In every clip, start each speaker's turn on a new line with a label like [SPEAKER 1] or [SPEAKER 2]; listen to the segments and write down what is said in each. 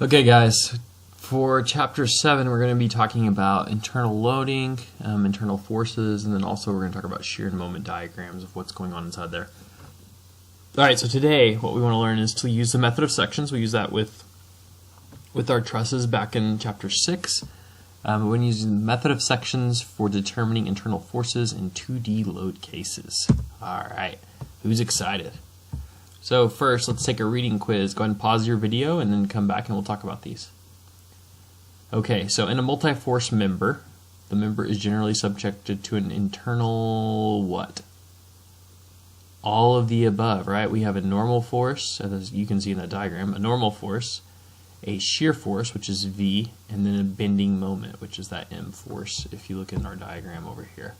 [SPEAKER 1] Okay guys, for chapter 7 we're going to be talking about internal loading, internal forces, and then also we're going to talk about shear and moment diagrams of what's going on inside there. Alright, so today what we want to learn is to use the method of sections. We use that with our trusses back in chapter 6. We're going to use the method of sections for determining internal forces in 2D load cases. Alright, who's excited? So first, let's take a reading quiz. Go ahead and pause your video and then come back and we'll talk about these. Okay, so in a multi-force member, the member is generally subjected to an internal what? All of the above, right? We have a normal force, as you can see in that diagram, a normal force, a shear force, which is V, and then a bending moment, which is that M force, if you look in our diagram over here.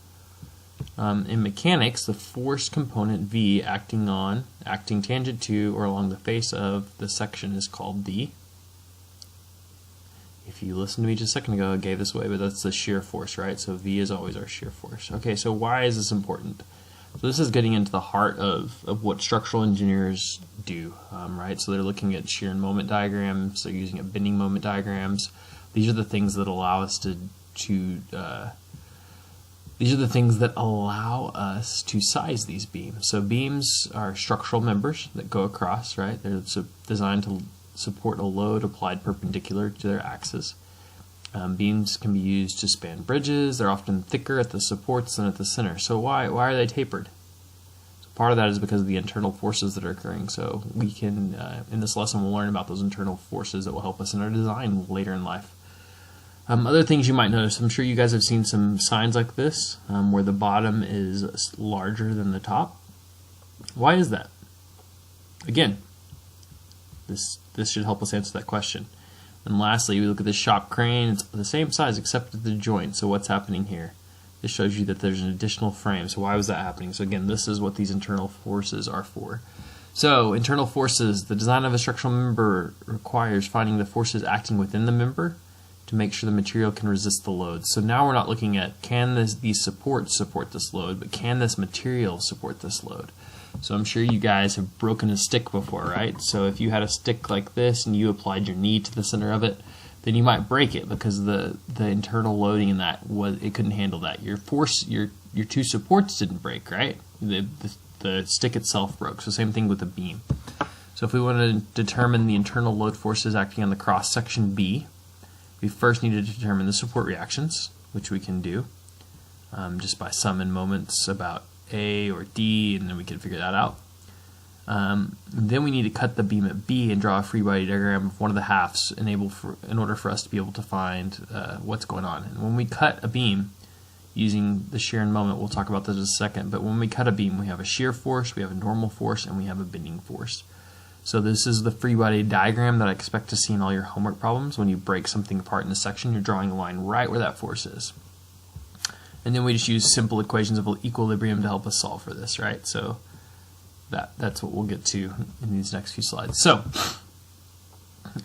[SPEAKER 1] In mechanics, the force component V acting tangent to or along the face of the section is called the, if you listened to me just a second ago, I gave this away, but that's the shear force, right? So V is always our shear force. Okay, so why is this important? So this is getting into the heart of what structural engineers do, right? So they're looking at shear and moment diagrams, they're using bending moment diagrams. These are the things that allow us to size these beams. So beams are structural members that go across, right? They're designed to support a load applied perpendicular to their axis. Beams can be used to span bridges. They're often thicker at the supports than at the center. So why are they tapered? So part of that is because of the internal forces that are occurring. So we can, in this lesson, we'll learn about those internal forces that will help us in our design later in life. Other things you might notice, I'm sure you guys have seen some signs like this, where the bottom is larger than the top. Why is that? Again, this should help us answer that question. And lastly, we look at the shop crane. It's the same size except at the joint. So what's happening here? This shows you that there's an additional frame. So why was that happening? So again, this is what these internal forces are for. So internal forces, the design of a structural member requires finding the forces acting within the member to make sure the material can resist the load. So now we're not looking at can these supports support this load, but can this material support this load? So I'm sure you guys have broken a stick before, right? So if you had a stick like this and you applied your knee to the center of it, then you might break it because the internal loading in that it couldn't handle that. Your two supports didn't break, right? The stick itself broke. So same thing with the beam. So if we want to determine the internal load forces acting on the cross section B, we first need to determine the support reactions, which we can do just by sum and moments about A or D, and then we can figure that out. Then we need to cut the beam at B and draw a free body diagram of one of the halves in order for us to be able to find what's going on. And when we cut a beam using the shear and moment, we'll talk about this in a second, but when we cut a beam, we have a shear force, we have a normal force, and we have a bending force. So this is the free body diagram that I expect to see in all your homework problems. When you break something apart in a section, you're drawing a line right where that force is. And then we just use simple equations of equilibrium to help us solve for this, right? So that's what we'll get to in these next few slides. So,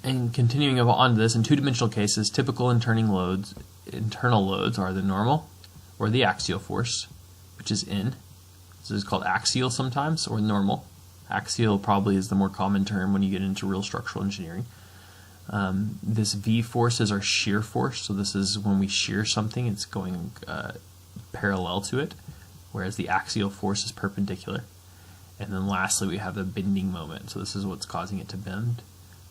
[SPEAKER 1] and continuing on to this, in two-dimensional cases, typical internal loads are the normal or the axial force, which is N. This is called axial sometimes, or normal. Axial probably is the more common term when you get into real structural engineering. This V force is our shear force, so this is when we shear something, it's going parallel to it, whereas the axial force is perpendicular. And then lastly, we have the bending moment, so this is what's causing it to bend.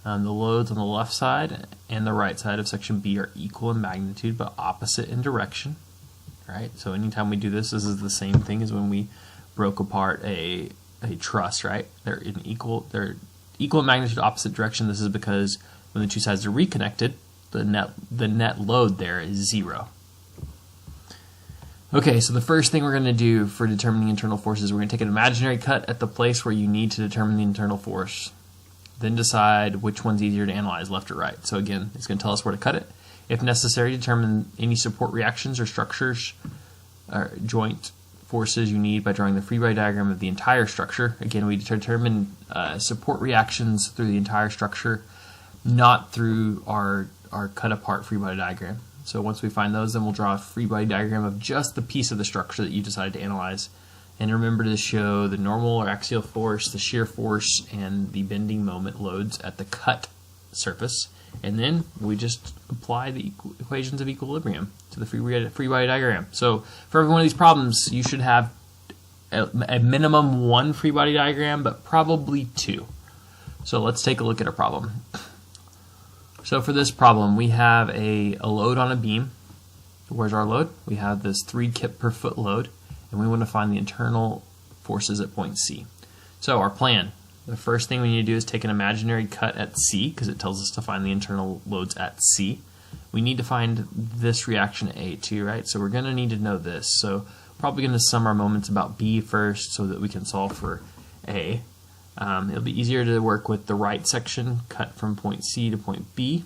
[SPEAKER 1] The loads on the left side and the right side of section B are equal in magnitude but opposite in direction, right? So anytime we do this is the same thing as when we broke apart a truss, right? They're equal in magnitude, opposite direction. This is because when the two sides are reconnected, the net load there is 0. Okay, so the first thing we're going to do for determining internal forces, we're going to take an imaginary cut at the place where you need to determine the internal force. Then decide which one's easier to analyze, left or right. So again, it's going to tell us where to cut it. If necessary, determine any support reactions or structures or joint forces you need by drawing the free body diagram of the entire structure. Again, we determine support reactions through the entire structure, not through our cut apart free body diagram. So once we find those, then we'll draw a free body diagram of just the piece of the structure that you decided to analyze. And remember to show the normal or axial force, the shear force, and the bending moment loads at the cut surface, and then we just apply the equations of equilibrium to the free body diagram. So for every one of these problems, you should have a minimum one free body diagram, but probably two. So let's take a look at a problem. So for this problem, we have a load on a beam. Where's our load? We have this 3 kip per foot load, and we want to find the internal forces at point C. So our plan, the first thing we need to do is take an imaginary cut at C, because it tells us to find the internal loads at C. We need to find this reaction at A too, right? So we're going to need to know this. So probably going to sum our moments about B first so that we can solve for A. It'll be easier to work with the right section cut from point C to point B,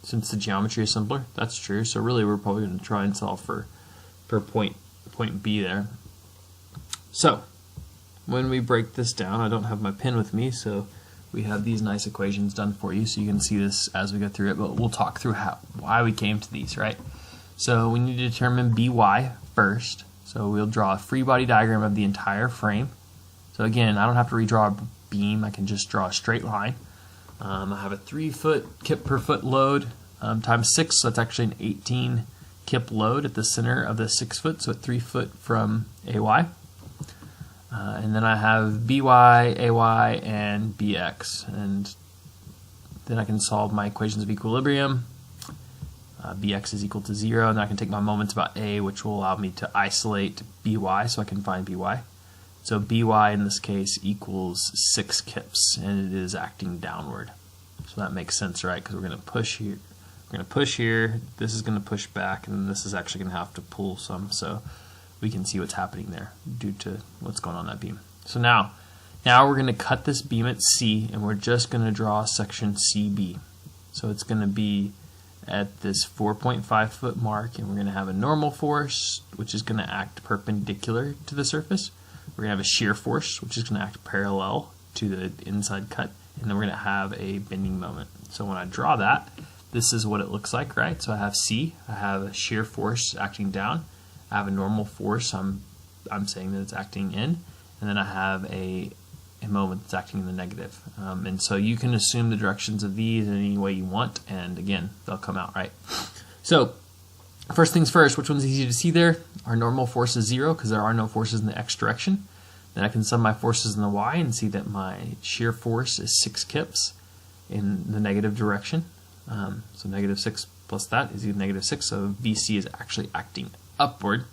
[SPEAKER 1] since the geometry is simpler. That's true. So really we're probably going to try and solve for point B there. So when we break this down, I don't have my pen with me, so we have these nice equations done for you so you can see this as we go through it, but we'll talk through why we came to these, right? So we need to determine By first. So we'll draw a free body diagram of the entire frame. So again, I don't have to redraw a beam, I can just draw a straight line. I have a 3 foot kip per foot load times 6, so that's actually an 18 kip load at the center of the 6 foot, so at 3 foot from AY. And then I have BY, AY, and BX, and then I can solve my equations of equilibrium. Bx is equal to 0, and then I can take my moments about A, which will allow me to isolate By, so I can find By. So By in this case equals 6 kips, and it is acting downward. So that makes sense, right? Because we're going to push here. We're going to push here. This is going to push back, and then this is actually going to have to pull some. So we can see what's happening there due to what's going on that beam. So now we're going to cut this beam at C, and we're just going to draw a section CB. So it's going to be at this 4.5 foot mark, and we're going to have a normal force, which is going to act perpendicular to the surface. We're going to have a shear force, which is going to act parallel to the inside cut, and then we're going to have a bending moment. So when I draw that, this is what it looks like, right? So I have C, I have a shear force acting down, I have a normal force, I'm saying that it's acting in, and then I have a moment that's acting in the negative. And so you can assume the directions of these in any way you want, and again, they'll come out right. So first things first, which one's easy to see there? Our normal force is 0 because there are no forces in the x direction. Then I can sum my forces in the y and see that my shear force is 6 kips in the negative direction. So negative 6 plus that is negative 6, so VC is actually acting upward,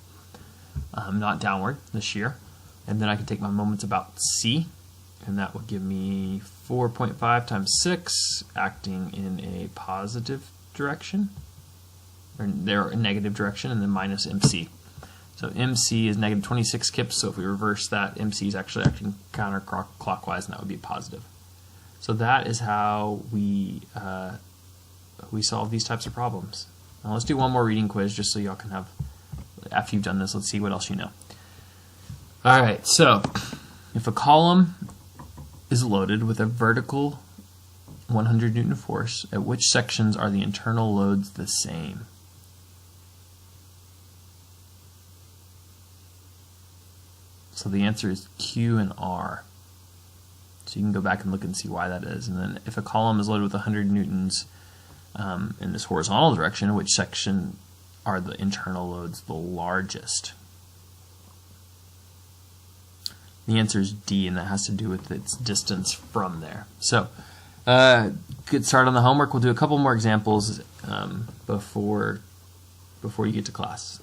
[SPEAKER 1] not downward, the shear. And then I can take my moments about C, and that would give me 4.5 times 6 acting in a positive direction, or they're a negative direction, and then minus MC. So MC is negative 26 kips, so if we reverse that, MC is actually acting counterclockwise, and that would be positive. So that is how we solve these types of problems. Now let's do one more reading quiz just so y'all can have, after you've done this, let's see what else you know. Alright, so if a column is loaded with a vertical 100 Newton force, at which sections are the internal loads the same? So the answer is Q and R. So you can go back and look and see why that is. And then if a column is loaded with 100 newtons in this horizontal direction, which section are the internal loads the largest? The answer is D, and that has to do with its distance from there. So good start on the homework. We'll do a couple more examples before you get to class.